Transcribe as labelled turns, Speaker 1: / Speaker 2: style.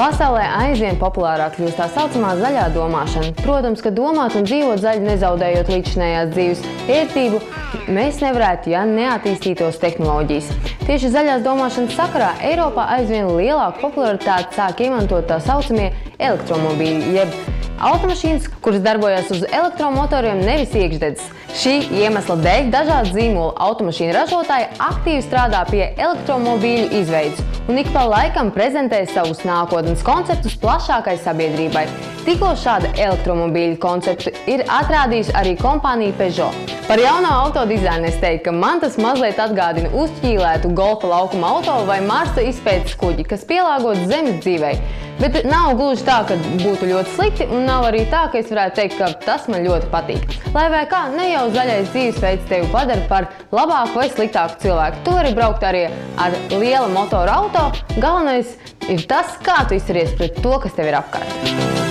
Speaker 1: Pasaulē aizvien populārāk kļūst tā saucamā zaļā domāšana. Protams, ka domāt un dzīvot zaļi, nezaudējot līdzinējās dzīves vērtību, mēs nevarētu, ja neattīstītos tehnoloģijas. Tieši zaļās domāšanas sakarā Eiropā aizvien lielāku popularitāti sāk izmantot tā saucamie elektromobīļi, jeb automašīnas, kuras darbojas uz elektromotoriem, nevis iekšdedzes. Šī iemesla dēļ dažādu zīmolu automašīnu ražotāji aktīvi strādā pie elektromobīļu izveides un ik pa laikam prezentē savus nākotnes konceptus plašākai sabiedrībai. Tikko šāda elektromobīļu konceptu ir atrādījusi arī kompānija Peugeot. Par jauno autodizainu es teiktu, ka man tas mazliet atgādina uzķīlētu golfa laukuma auto vai Marsa izpētes kuģi, kas pielāgots zemes dzīvei. Bet nav gluži tā, ka būtu ļoti slikti, un nav arī tā, ka es varētu teikt, ka tas man ļoti patīk. Lai vai kā, ne jau zaļais dzīvesveids tevi padara par labāku vai sliktāku cilvēku. Tu vari braukt arī ar liela motora auto. Galvenais ir tas, kā tu izturies pret to, kas tev ir apkārt.